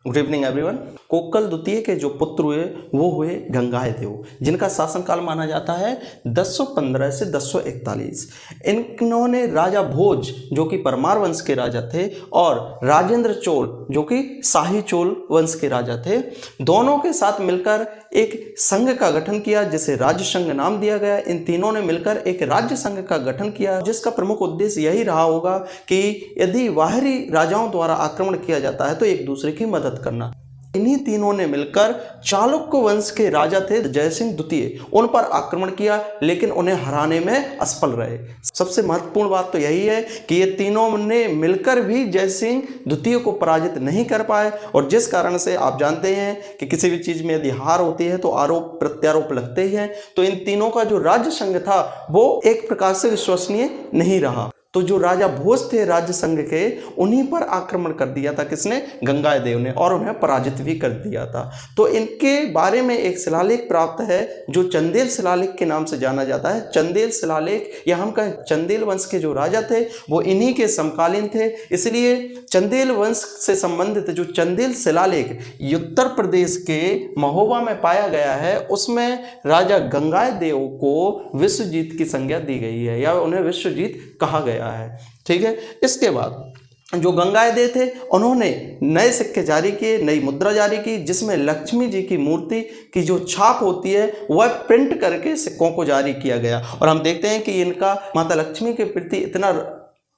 Good evening everyone. Kokalla द्वितीय के जो पुत्र हुए वो हुए गंगादेव, जिनका शासनकाल माना जाता है 1015 से 1041। इन्होंने राजा भोज जो कि परमार वंश के राजा थे और राजेंद्र चोल जो कि शाही चोल वंश के राजा थे, दोनों के साथ मिलकर एक संघ का गठन किया जिसे राज्य संघ नाम दिया गया। इन तीनों ने मिलकर एक राज्य संघ का गठन किया जिसका प्रमुख उद्देश्य यही रहा होगा कि यदि बाहरी राजाओं द्वारा आक्रमण किया जाता है तो एक दूसरे की मदद करना। इन्हीं तीनों ने मिलकर चालुक्य वंश के राजा थे जयसिंह द्वितीय, उन पर आक्रमण किया लेकिन उन्हें हराने में असफल रहे। सबसे महत्वपूर्ण बात तो यही है कि ये तीनों ने मिलकर भी जयसिंह द्वितीय को पराजित नहीं कर पाए, और जिस कारण से आप जानते हैं कि किसी भी चीज में यदि हार होती है तो आरोप प्रत्यारोप लगते ही हैं। तो इन तीनों का जो राज्य संघ था वो एक प्रकार से विश्वसनीय नहीं रहा। तो जो राजा भोज थे राज्य संघ के, उन्हीं पर आक्रमण कर दिया था किसने? गंगादेव ने, और उन्हें पराजित भी कर दिया था। तो इनके बारे में एक शिलालेख प्राप्त है जो चंदेल शिलालेख के नाम से जाना जाता है। चंदेल शिलालेख या हम कहें चंदेल वंश के जो राजा थे वो इन्हीं के समकालीन थे, इसलिए चंदेल वंश से संबंधित जो चंदेल शिलालेख उत्तर प्रदेश के महोबा में पाया गया है उसमें राजा गंगादेव को विश्वजीत की संज्ञा दी गई है या उन्हें विश्वजीत कहा गया है। ठीक है। इसके बाद जो गंगादेव थे उन्होंने नए सिक्के जारी किए, नई मुद्रा जारी की जिसमें लक्ष्मी जी की मूर्ति की जो छाप होती है वह प्रिंट करके सिक्कों को जारी किया गया। और हम देखते हैं कि इनका माता लक्ष्मी के प्रति इतना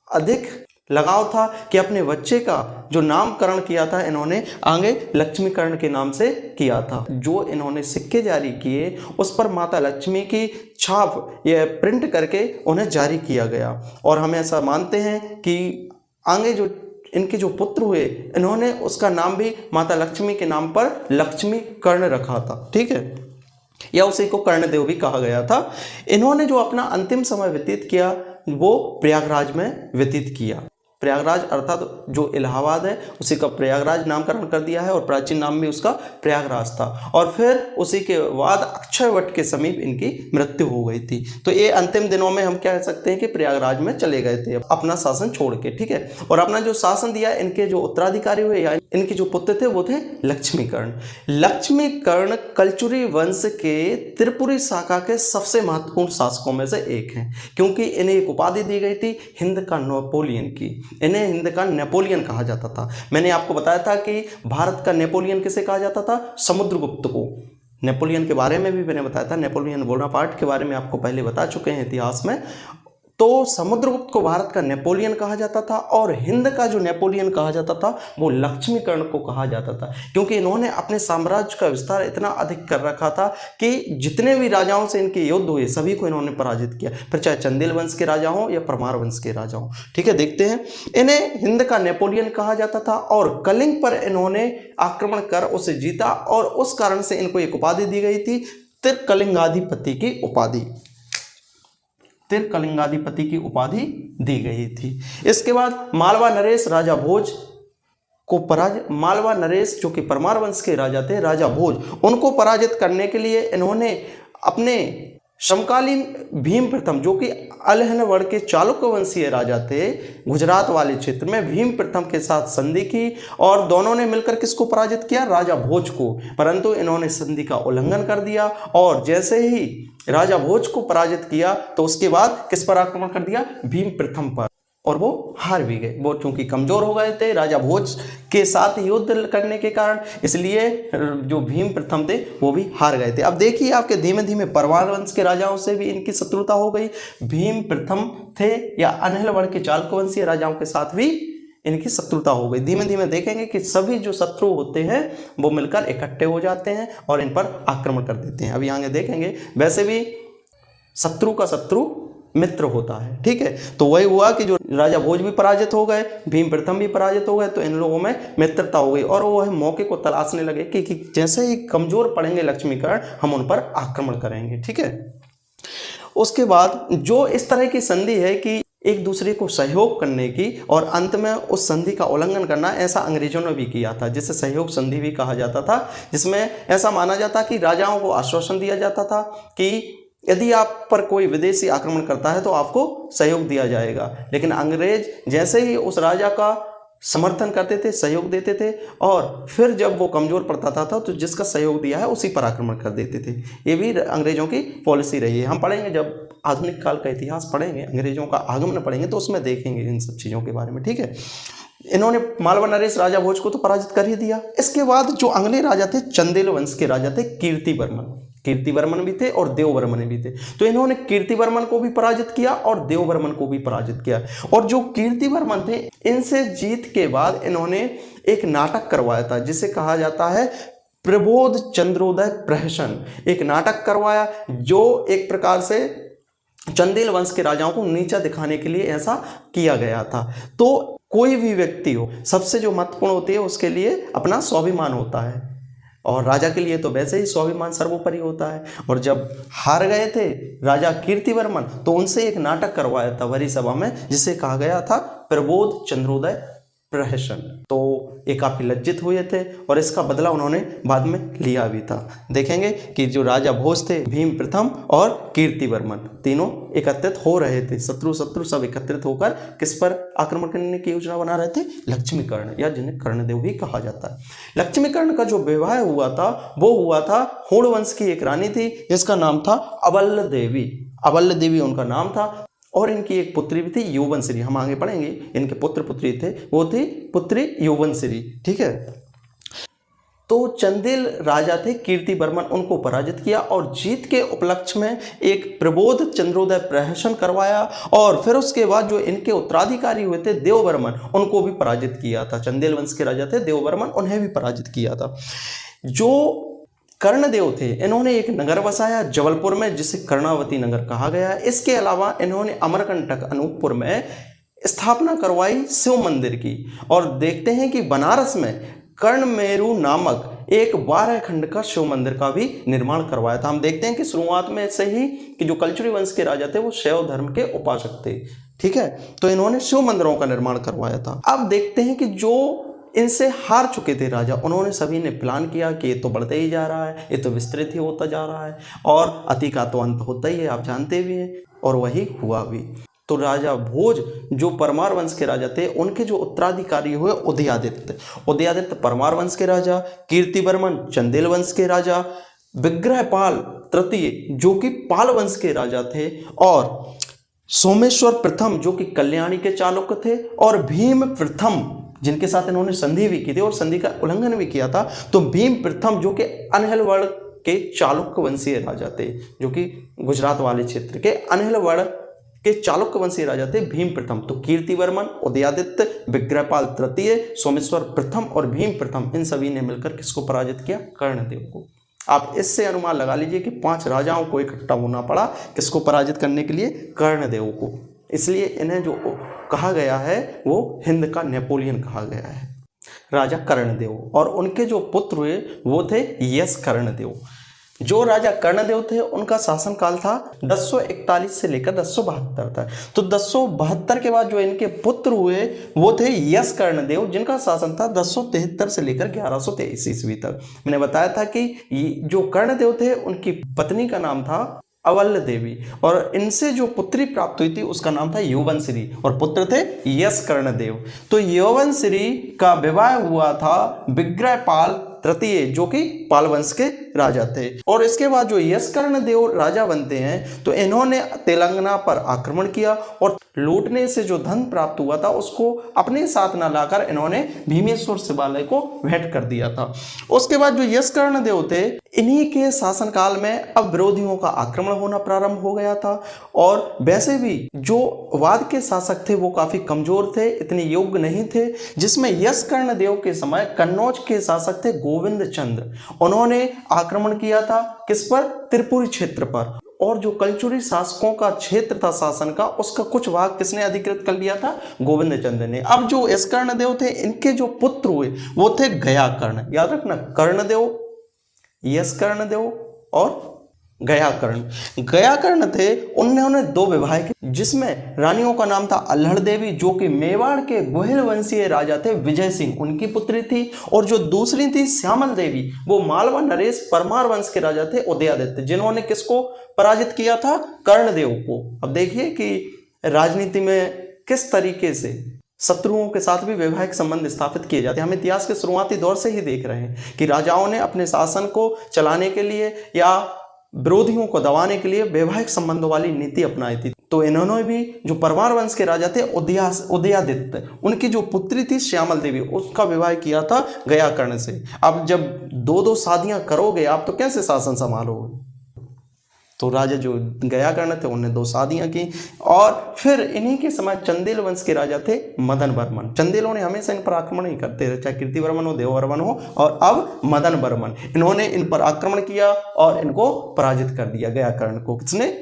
अधिक लगाव था कि अपने बच्चे का जो नामकरण किया था इन्होंने आगे लक्ष्मीकरण के नाम से किया था। जो इन्होंने सिक्के जारी किए उस पर माता लक्ष्मी की छाप यह प्रिंट करके उन्हें जारी किया गया, और हम ऐसा मानते हैं कि आगे जो इनके जो पुत्र हुए इन्होंने उसका नाम भी माता लक्ष्मी के नाम पर लक्ष्मीकर्ण रखा था। ठीक है, या उसी को कर्णदेव भी कहा गया था। इन्होंने जो अपना अंतिम समय व्यतीत किया वो प्रयागराज में व्यतीत किया। प्रयागराज अर्थात जो इलाहाबाद है उसी का प्रयागराज नामकरण कर दिया है और प्राचीन नाम भी उसका प्रयागराज था। और फिर उसी के बाद अक्षयवट के समीप इनकी मृत्यु हो गई थी। तो ये अंतिम दिनों में हम कह सकते हैं कि प्रयागराज में चले गए थे अपना शासन छोड़ के। ठीक है, और अपना जो शासन दिया इनके जो उत्तराधिकारी हुए या इनके जो पुत्र थे वो थे लक्ष्मीकर्ण। लक्ष्मीकर्ण कलचुरी वंश के त्रिपुरी शाखा के सबसे महत्वपूर्ण शासकों में से एक हैं, क्योंकि इन्हें एक उपाधि दी गई थी हिंद का नेपोलियन की। इन्हें हिंद का नेपोलियन कहा जाता था। मैंने आपको बताया था कि भारत का नेपोलियन किसे कहा जाता था? समुद्रगुप्त को। नेपोलियन के बारे में भी मैंने बताया था, नेपोलियन बोनापार्ट के बारे में आपको पहले बता चुके हैं इतिहास में। तो समुद्रगुप्त को भारत का नेपोलियन कहा जाता था और हिंद का जो नेपोलियन कहा जाता था वो लक्ष्मीकर्ण को कहा जाता था, क्योंकि इन्होंने अपने साम्राज्य का विस्तार इतना अधिक कर रखा था कि जितने भी राजाओं से इनके युद्ध हुए सभी को इन्होंने पराजित किया, फिर चाहे चंदेल वंश के राजा हों या परमार वंश के राजा हों। ठीक है, देखते हैं। इन्हें हिंद का नेपोलियन कहा जाता था और कलिंग पर इन्होंने आक्रमण कर उसे जीता, और उस कारण से इनको एक उपाधि दी गई थी, तिरकलिंगाधिपति की उपाधि। तिरकलिंगाधिपति की उपाधि दी गई थी। इसके बाद मालवा नरेश राजा भोज को मालवा नरेश जो कि परमार वंश के राजा थे, राजा भोज, उनको पराजित करने के लिए इन्होंने अपने समकालीन भीम प्रथम जो कि अलहनवड़ के चालुक्य वंशीय राजा थे, गुजरात वाले क्षेत्र में भीम प्रथम के साथ संधि की, और दोनों ने मिलकर किसको पराजित किया? राजा भोज को। परंतु इन्होंने संधि का उल्लंघन कर दिया, और जैसे ही राजा भोज को पराजित किया तो उसके बाद किस पर आक्रमण कर दिया? भीम प्रथम पर, और वो हार भी गए। वो चूंकि कमजोर हो गए थे राजा भोज के साथ युद्ध करने के कारण, इसलिए जो भीम प्रथम थे वो भी हार गए थे। अब देखिए आपके धीमे धीमे परमार वंश के राजाओं से भी इनकी शत्रुता हो गई। भीम प्रथम थे या अनहलवड़ के चालुक्य वंशीय राजाओं के साथ भी इनकी शत्रुता हो गई। धीमे धीमे देखेंगे कि सभी जो शत्रु होते हैं वो मिलकर इकट्ठे हो जाते हैं और इन पर आक्रमण कर देते हैं। अभी आगे देखेंगे। वैसे भी शत्रु का शत्रु मित्र होता है। ठीक है, तो वही हुआ कि जो राजा भोज भी पराजित हो गए, भीम प्रथम भी पराजित हो गए, तो इन लोगों में मित्रता हो गई और वो मौके को तलाशने लगे कि जैसे ही कमजोर पड़ेंगे लक्ष्मीकर्ण हम उन पर आक्रमण करेंगे। ठीक है, उसके बाद जो इस तरह की संधि है कि एक दूसरे को सहयोग करने की और अंत में उस संधि का उल्लंघन करना, ऐसा अंग्रेजों ने भी किया था, जिसे सहयोग संधि भी कहा जाता था, जिसमें ऐसा माना जाता कि राजाओं को आश्वासन दिया जाता था कि यदि आप पर कोई विदेशी आक्रमण करता है तो आपको सहयोग दिया जाएगा। लेकिन अंग्रेज जैसे ही उस राजा का समर्थन करते थे, सहयोग देते थे, और फिर जब वो कमज़ोर पड़ता था तो जिसका सहयोग दिया है उसी पर आक्रमण कर देते थे। ये भी अंग्रेज़ों की पॉलिसी रही है। हम पढ़ेंगे, जब आधुनिक काल का इतिहास पढ़ेंगे, अंग्रेज़ों का आगमन पढ़ेंगे तो उसमें देखेंगे इन सब चीज़ों के बारे में। ठीक है, इन्होंने मालवा नरेश राजा भोज को तो पराजित कर ही दिया। इसके बाद जो अगले राजा थे, चंदेल वंश के राजा थे कीर्तिवर्मन भी थे और देववर्मन भी थे। तो इन्होंने कीर्तिवर्मन को भी पराजित किया और देववर्मन को भी पराजित किया। और जो कीर्तिवर्मन थे, इनसे जीत के बाद इन्होंने एक नाटक करवाया था जिसे कहा जाता है प्रबोध चंद्रोदय प्रहसन। एक नाटक करवाया जो एक प्रकार से चंदेल वंश के राजाओं को नीचा दिखाने के लिए ऐसा किया गया था। तो कोई भी व्यक्ति हो, सबसे जो महत्वपूर्ण होती है उसके लिए अपना स्वाभिमान होता है, और राजा के लिए तो वैसे ही स्वाभिमान सर्वोपरि होता है। और जब हार गए थे राजा कीर्तिवर्मन, तो उनसे एक नाटक करवाया था वरी सभा में जिसे कहा गया था प्रबोध चंद्रोदय प्रहसन। तो ये काफ़ी लज्जित हुए थे और इसका बदला उन्होंने बाद में लिया भी था। देखेंगे कि जो राजा भोज थे, भीम प्रथम और कीर्तिवर्मन, तीनों एकत्रित हो रहे थे। शत्रु सब एकत्रित होकर किस पर आक्रमण करने की योजना बना रहे थे? लक्ष्मीकर्ण, या जिन्हें कर्णदेव भी कहा जाता है। लक्ष्मीकर्ण का जो विवाह हुआ था वो हुआ था होड़ वंश की एक रानी थी जिसका नाम था अवल्ल देवी उनका नाम था। और इनकी एक पुत्री भी थी यौवनश्री, हम आगे पढ़ेंगे। इनके पुत्र पुत्री थे, वो थी पुत्री यौवनश्री। ठीक है, तो चंदेल राजा थे कीर्तिवर्मन, उनको पराजित किया और जीत के उपलक्ष्य में एक प्रबोध चंद्रोदय प्रहसन करवाया। और फिर उसके बाद जो इनके उत्तराधिकारी हुए थे देववर्मन, उनको भी पराजित किया था। चंदेल वंश के राजा थे देववर्मन, उन्हें भी पराजित किया था। जो कर्णदेव थे, इन्होंने एक नगर बसाया जबलपुर में जिसे कर्णावती नगर कहा गया है। इसके अलावा इन्होंने अमरकंटक अनूपपुर में स्थापना करवाई शिव मंदिर की। और देखते हैं कि बनारस में कर्णमेरु नामक एक 12 खंड का शिव मंदिर का भी निर्माण करवाया था। हम देखते हैं कि शुरुआत में से ही कि जो कलचुरी वंश के राजा थे वो शैव धर्म के उपासक थे। ठीक है, तो इन्होंने शिव मंदिरों का निर्माण करवाया था। अब देखते हैं कि जो इनसे हार चुके थे राजा, उन्होंने सभी ने प्लान किया कि ये तो बढ़ते ही जा रहा है, ये तो विस्तृत ही होता जा रहा है और अति का तो अंत होता ही है, आप जानते भी हैं। और वही हुआ भी। तो राजा भोज जो परमार वंश के राजा थे, उनके जो उत्तराधिकारी हुए उदयादित्य परमार वंश के राजा, कीर्तिवर्मन चंदेल वंश के राजा, विग्रहपाल तृतीय जो कि पाल वंश के राजा थे, और सोमेश्वर प्रथम जो कि कल्याणी के चालुक्य थे, और भीम प्रथम जिनके साथ इन्होंने संधि भी की थी और संधि का उल्लंघन भी किया था। तो भीम प्रथम जो कि अनहलवड़ के चालुक्य वंशीय राजा थे, जो कि गुजरात वाले क्षेत्र के अनहलवड़ के चालुक्य वंशीय राजा थे भीम प्रथम। तो कीर्तिवर्मन, उदयादित्य, विग्रहपाल तृतीय, सोमेश्वर प्रथम और भीम प्रथम, इन सभी ने मिलकर किसको पराजित किया? कर्णदेव को। आप इससे अनुमान लगा लीजिए कि 5 राजाओं को इकट्ठा होना पड़ा किसको पराजित करने के लिए? कर्णदेव को। इसलिए इन्हें जो कहा गया है वो हिंद का नेपोलियन कहा गया है, राजा कर्णदेव। और उनके जो पुत्र हुए वो थे यश कर्णदेव। जो राजा कर्णदेव थे उनका शासनकाल था 1041 से लेकर 1072 तक। तो 1072 के बाद जो इनके पुत्र हुए वो थे यश कर्णदेव, जिनका शासन था 1073 से लेकर 1123 ईस्वी तक। मैंने बताया था कि जो कर्णदेव थे उनकी पत्नी का नाम था अवल्ल देवी, और इनसे जो पुत्री प्राप्त हुई थी उसका नाम था यौवनश्री, और पुत्र थे यश कर्णदेव। तो यौवनश्री का विवाह हुआ था विग्रहपाल तृतीय जो कि पाल वंश के राजा थे। और इसके बाद जो यश कर्णदेव राजा बनते हैं तो इन्होंने तेलंगाना पर आक्रमण किया और लूटने से जो धन प्राप्त हुआ था उसको अपने साथ न लाकर इन्होंने भीमेश्वर शिवालय को भेंट कर दिया था। उसके बाद जो यश कर्णदेव थे, इन्हीं के शासनकाल में अब विरोधियों का आक्रमण होना प्रारंभ हो गया था। और वैसे भी जो वाद के शासक थे वो काफी कमजोर थे, इतने योग्य नहीं थे, जिसमें यश कर्णदेव के समय कन्नौज के शासक थे गोविंद चंद्र, उन्होंने आक्रमण किया था किस पर? त्रिपुरी क्षेत्र पर। और जो कलचुरी शासकों का क्षेत्र था शासन का, उसका कुछ भाग किसने अधिकृत कर लिया था? गोविंद चंद्र ने। अब जो यश कर्णदेव थे, इनके जो पुत्र हुए वो थे गया कर्ण। याद रखना, कर्णदेव, यश कर्णदेव और गया कर्ण थे। उन्होंने 2 विवाह किए, जिसमें रानियों का नाम था अल्हड़ देवी जो कि मेवाड़ के गोहिल वंशीय राजा थे विजय सिंह, उनकी पुत्री थी। और जो दूसरी थी श्यामल देवी, वो मालवा नरेश परमार वंश के राजा थे उदयादित्य, जिन्होंने किसको पराजित किया था? कर्णदेव को। अब देखिए कि राजनीति में किस तरीके से शत्रुओं के साथ भी वैवाहिक संबंध स्थापित किए जाते हैं। हम इतिहास के शुरुआती दौर से ही देख रहे हैं कि राजाओं ने अपने शासन को चलाने के लिए या विरोधियों को दबाने के लिए वैवाहिक संबंधों वाली नीति अपनाई थी। तो इन्होंने भी, जो परमार वंश के राजा थे उदयादित्य, उनकी जो पुत्री थी श्यामल देवी, उसका विवाह किया था गयाकर्ण से। अब जब दो शादियां करोगे आप तो कैसे शासन संभालोगे? तो राजा जो गयाकर्ण थे उन्होंने 2 शादियां की। और फिर इन्हीं के समय चंदेल वंश के राजा थे मदन वर्मन। चंदेलों ने हमेशा इन पर आक्रमण ही करते रहे, चाहे कीर्तिवर्मन हो, देववर्मन हो, और अब मदन वर्मन, इन्होंने इन पर आक्रमण किया और इनको पराजित कर दिया। गयाकर्ण को किसने?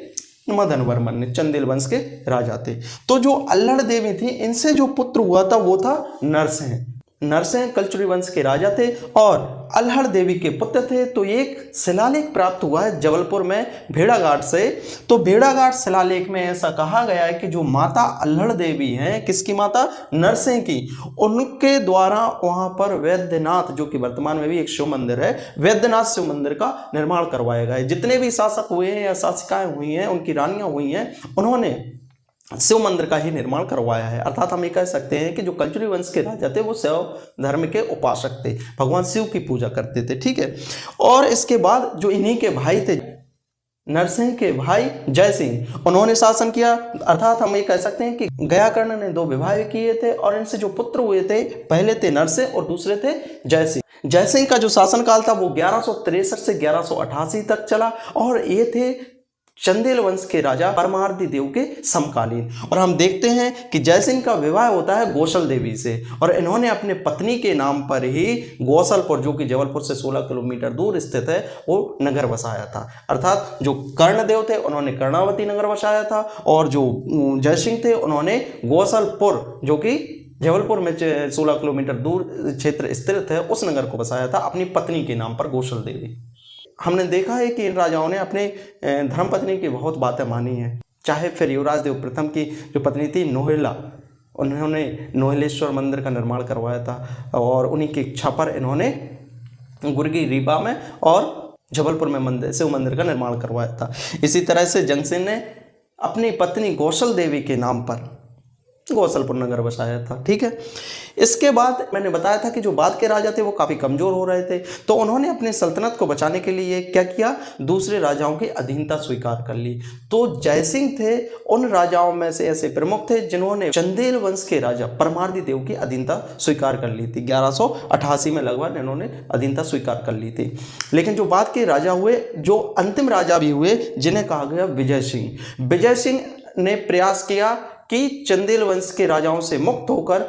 मदन वर्मन ने। चंदेल वंश के राजा थे। तो जो अल्हड़ देवी थी, इनसे जो पुत्र हुआ था वो था नरसिंह। नरसिंह कलचुरी वंश के राजा थे और अल्हड़ देवी के पुत्र थे। तो एक शिलालेख प्राप्त हुआ है जबलपुर में भेड़ाघाट से। तो भेड़ाघाट शिलालेख में ऐसा कहा गया है कि जो माता अल्हड़ देवी हैं, किसकी माता? नरसिंह की, उनके द्वारा वहां पर वैद्यनाथ, जो कि वर्तमान में भी एक शिव मंदिर है, वैद्यनाथ शिव मंदिर का निर्माण करवाया गया है। जितने भी शासक हुए हैं या शासिकाएं हुई हैं, उनकी रानियां हुई हैं, उन्होंने शिव मंदिर का ही निर्माण करवाया है। अर्थात हम ये कह सकते हैं कि जो कलचुरी वंश के राजा थे वो शिव धर्म के उपासक थे, भगवान शिव की पूजा करते थे। ठीक है। और इसके बाद जो इन्हीं के भाई थे, नरसिंह के भाई जय सिंह, उन्होंने शासन किया। अर्थात हम ये कह सकते हैं कि गयाकर्ण ने 2 विवाह किए थे और इनसे जो पुत्र हुए थे, पहले थे नरसिंह और दूसरे थे जय सिंह। जय सिंह का जो शासनकाल था वो 1163 से 1188 तक चला और ये थे चंदेल वंश के राजा परमार्दी देव के समकालीन। और हम देखते हैं कि जयसिंह का विवाह होता है गौसल देवी से और इन्होंने अपने पत्नी के नाम पर ही गौसलपुर, जो कि जबलपुर से 16 किलोमीटर दूर स्थित है, वो नगर बसाया था। अर्थात जो कर्णदेव थे उन्होंने कर्णावती नगर बसाया था और जो जयसिंह थे उन्होंने गौसलपुर, जो कि जबलपुर में 16 किलोमीटर दूर क्षेत्र स्थित है, उस नगर को बसाया था अपनी पत्नी के नाम पर, गौसल देवी। हमने देखा है कि इन राजाओं ने अपने धर्मपत्नी की बहुत बातें मानी हैं। चाहे फिर युवराज देव प्रथम की जो पत्नी थी नोहिला, उन्होंने नोहिलेश्वर मंदिर का निर्माण करवाया था और उन्हीं की इच्छा पर इन्होंने गुर्गी रीबा में और जबलपुर में शिव मंदिर का निर्माण करवाया था। इसी तरह से जंगसिंह ने अपनी पत्नी गौसल देवी के नाम पर गौसलपुर नगर बसाया था। ठीक है। इसके बाद मैंने बताया था कि जो बाद के राजा थे वो काफ़ी कमज़ोर हो रहे थे, तो उन्होंने अपनी सल्तनत को बचाने के लिए क्या किया? दूसरे राजाओं की अधीनता स्वीकार कर ली। तो जयसिंह थे उन राजाओं में से ऐसे प्रमुख थे जिन्होंने चंदेल वंश के राजा परमार्दी देव की अधीनता स्वीकार कर ली थी। 1188 में लगभग इन्होंने अधीनता स्वीकार कर ली थी। लेकिन जो बाद के राजा हुए, जो अंतिम राजा भी हुए, जिन्हें कहा गया विजय सिंह। विजय सिंह ने प्रयास किया कि चंदेल वंश के राजाओं से मुक्त होकर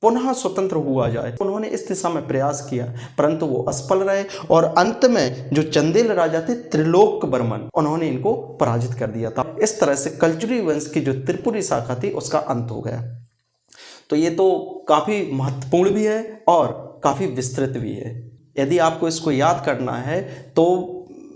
पुनः स्वतंत्र हुआ जाए। उन्होंने इस दिशा में प्रयास किया परंतु वो असफल रहे और अंत में जो चंदेल राजा थे त्रिलोक वर्मन, उन्होंने इनको पराजित कर दिया था। इस तरह से कलचुरी वंश की जो त्रिपुरी शाखा थी उसका अंत हो गया। तो ये तो काफ़ी महत्वपूर्ण भी है और काफ़ी विस्तृत भी है। यदि आपको इसको याद करना है तो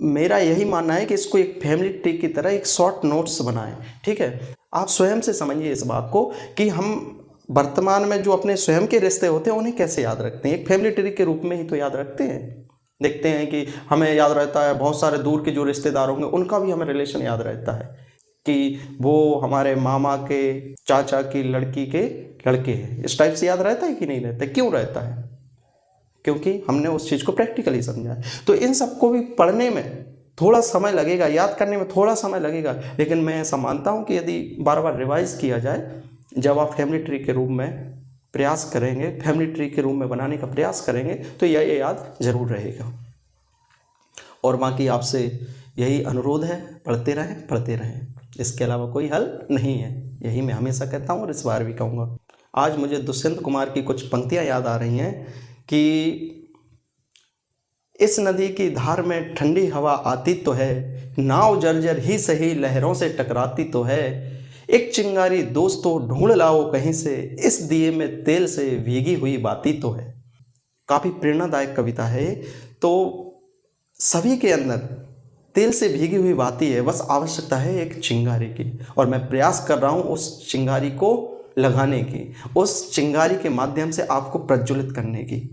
मेरा यही मानना है कि इसको एक फैमिली ट्री की तरह एक शॉर्ट नोट्स बनाएं। ठीक है। आप स्वयं से समझिए इस बात को कि हम वर्तमान में जो अपने स्वयं के रिश्ते होते हैं उन्हें कैसे याद रखते हैं। एक फैमिली ट्री के रूप में ही तो याद रखते हैं। देखते हैं कि हमें याद रहता है बहुत सारे दूर के जो रिश्तेदार होंगे उनका भी हमें रिलेशन याद रहता है कि वो हमारे मामा के चाचा की लड़की के लड़के हैं। इस टाइप से याद रहता है कि नहीं रहता? क्यों रहता है? क्योंकि हमने उस चीज़ को प्रैक्टिकली समझा है। तो इन सबको भी पढ़ने में थोड़ा समय लगेगा, याद करने में थोड़ा समय लगेगा, लेकिन मैं ऐसा मानता हूँ कि यदि बार बार रिवाइज किया जाए, जब आप फैमिली ट्री के रूप में प्रयास करेंगे, फैमिली ट्री के रूप में बनाने का प्रयास करेंगे तो यह याद जरूर रहेगा। और बाकी आपसे यही अनुरोध है, पढ़ते रहें। इसके अलावा कोई हल नहीं है। यही मैं हमेशा कहता हूँ और इस बार भी कहूँगा। आज मुझे दुष्यंत कुमार की कुछ पंक्तियाँ याद आ रही हैं कि इस नदी की धार में ठंडी हवा आती तो है, नाव जर्जर ही सही लहरों से टकराती तो है, एक चिंगारी दोस्तों ढूंढ लाओ कहीं से, इस दिए में तेल से भीगी हुई बाती तो है। काफ़ी प्रेरणादायक कविता है। तो सभी के अंदर तेल से भीगी हुई बाती है, बस आवश्यकता है एक चिंगारी की, और मैं प्रयास कर रहा हूँ उस चिंगारी को लगाने की, उस चिंगारी के माध्यम से आपको प्रज्वलित करने की।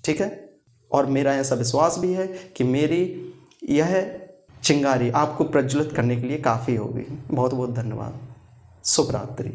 ठीक है। और मेरा ऐसा विश्वास भी है कि मेरी यह चिंगारी आपको प्रज्वलित करने के लिए काफ़ी होगी। बहुत बहुत धन्यवाद। शुभ रात्रि।